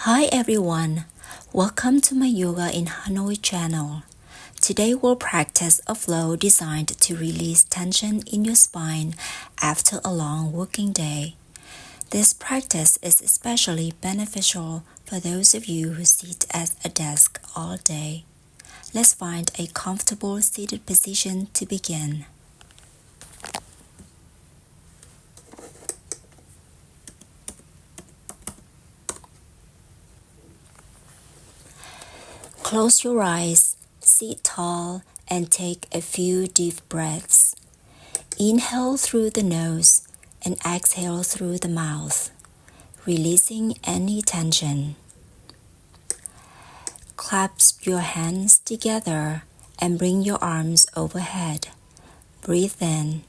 Hi everyone, welcome to my Yoga in Hanoi channel. Today we'll practice a flow designed to release tension in your spine after a long working day. This practice is especially beneficial for those of you who sit at a desk all day. Let's find a comfortable seated position to begin. Close your eyes, sit tall, and take a few deep breaths. Inhale through the nose and exhale through the mouth, releasing any tension. Clasp your hands together and bring your arms overhead. Breathe in.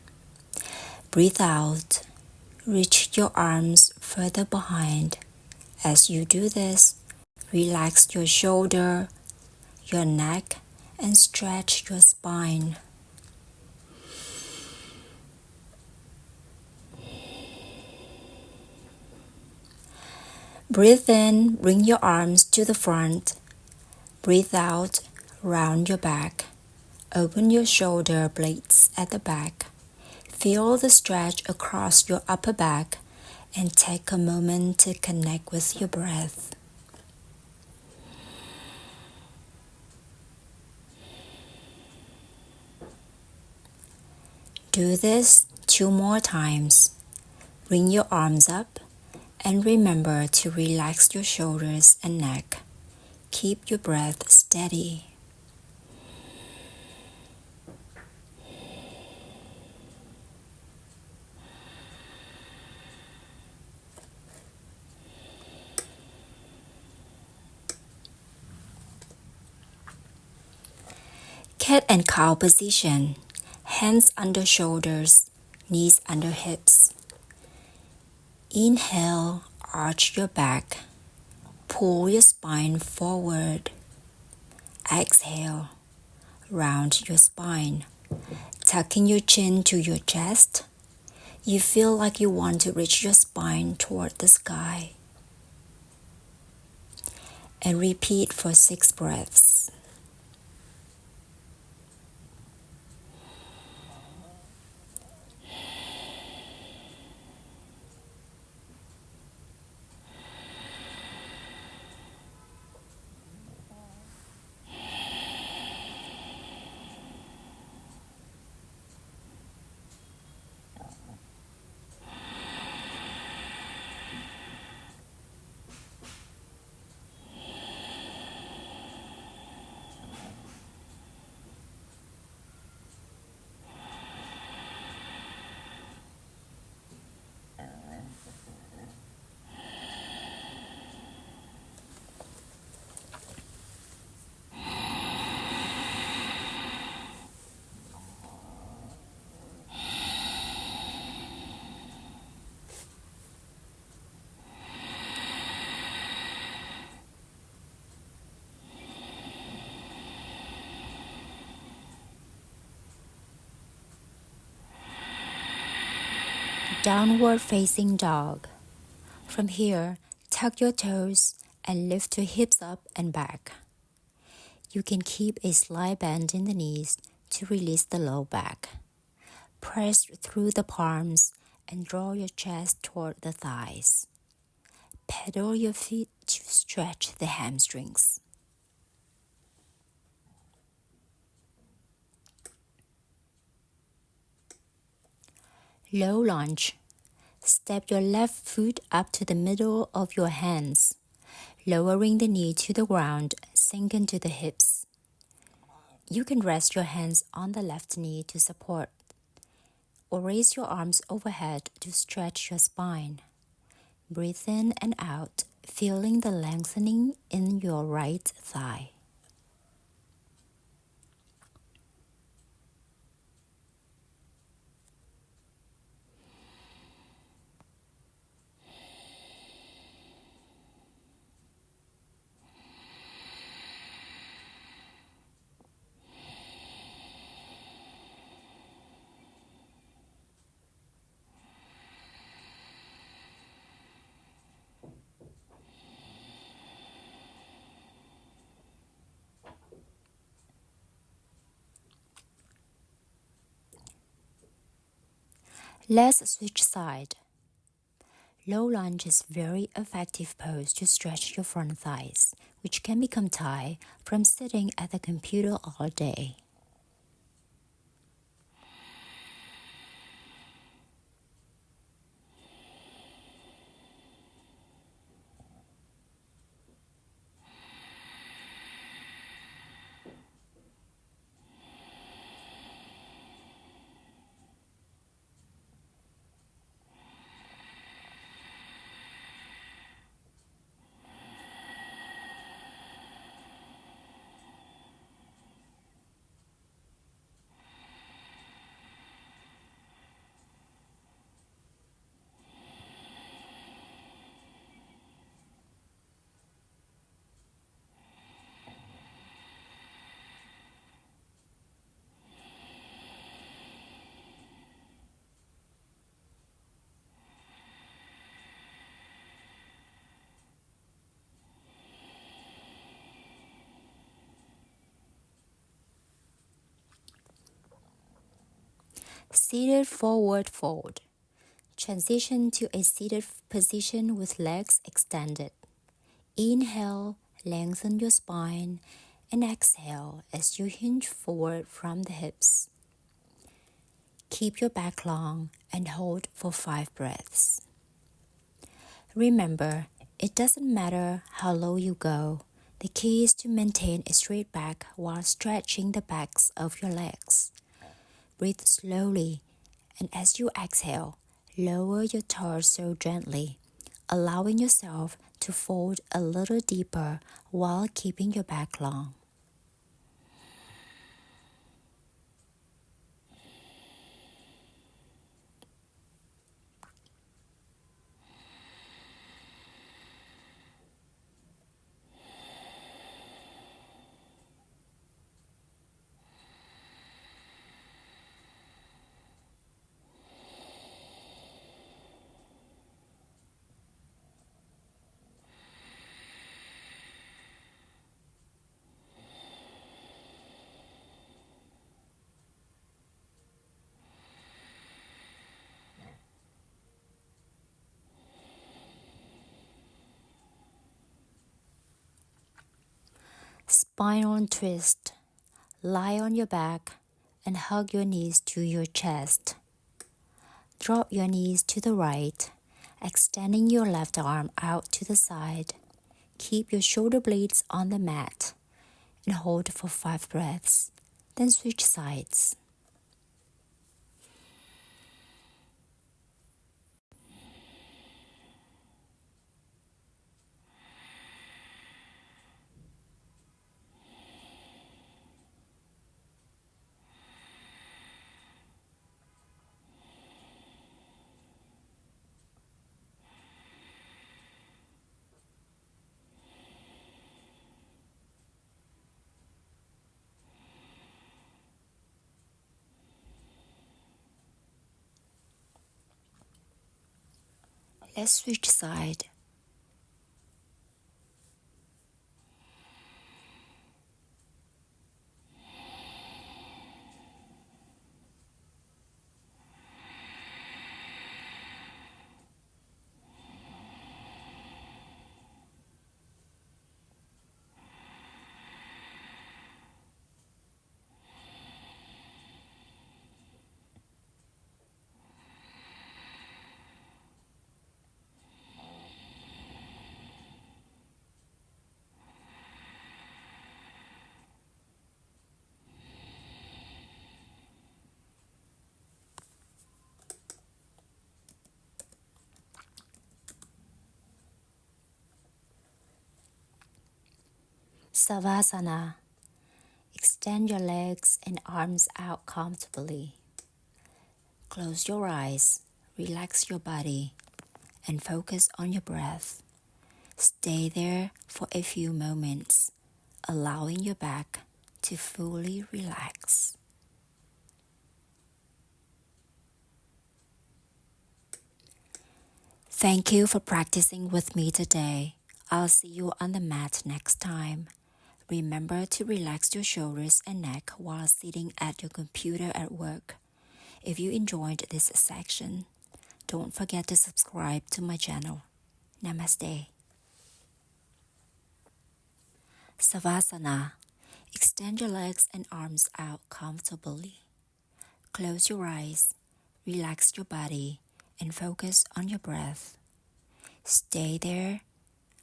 Breathe out. Reach your arms further behind. As you do this, relax your shoulder, your neck, and stretch your spine. Breathe in, bring your arms to the front. Breathe out, round your back. Open your shoulder blades at the back. Feel the stretch across your upper back and take a moment to connect with your breath. Do this 2 more times. Bring your arms up and remember to relax your shoulders and neck. Keep your breath steady. Cat and cow position. Hands under shoulders, knees under hips. Inhale, arch your back. Pull your spine forward. Exhale, round your spine. Tucking your chin to your chest. You feel like you want to reach your spine toward the sky. And repeat for 6 breaths. Downward facing dog. From here, tuck your toes and lift your hips up and back. You can keep a slight bend in the knees to release the low back. Press through the palms and draw your chest toward the thighs. Pedal your feet to stretch the hamstrings. Low lunge. Step your left foot up to the middle of your hands, lowering the knee to the ground, sink into the hips. You can rest your hands on the left knee to support, or raise your arms overhead to stretch your spine. Breathe in and out, feeling the lengthening in your right thigh. Let's switch side. Low lunge is a very effective pose to stretch your front thighs, which can become tight from sitting at the computer all day. Seated forward fold. Transition to a seated position with legs extended. Inhale, lengthen your spine, and exhale as you hinge forward from the hips. Keep your back long and hold for 5 breaths. Remember, it doesn't matter how low you go. The key is to maintain a straight back while stretching the backs of your legs. Breathe slowly, and as you exhale, lower your torso gently, allowing yourself to fold a little deeper while keeping your back long. Spinal twist. Lie on your back and hug your knees to your chest. Drop your knees to the right, extending your left arm out to the side. Keep your shoulder blades on the mat and hold for 5 breaths. Then switch sides. Let's switch side. Savasana. Extend your legs and arms out comfortably. Close your eyes, relax your body, and focus on your breath. Stay there for a few moments, allowing your back to fully relax. Thank you for practicing with me today. I'll see you on the mat next time. Remember to relax your shoulders and neck while sitting at your computer at work. If you enjoyed this section, don't forget to subscribe to my channel. Namaste. Savasana. Extend your legs and arms out comfortably. Close your eyes, relax your body, and focus on your breath. Stay there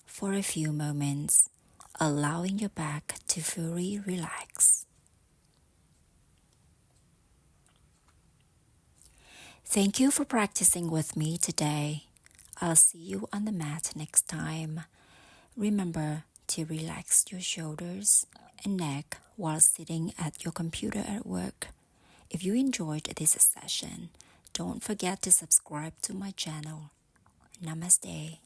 for a few moments, allowing your back to fully relax. Thank you for practicing with me today. I'll see you on the mat next time. Remember to relax your shoulders and neck while sitting at your computer at work. If you enjoyed this session, don't forget to subscribe to my channel. Namaste.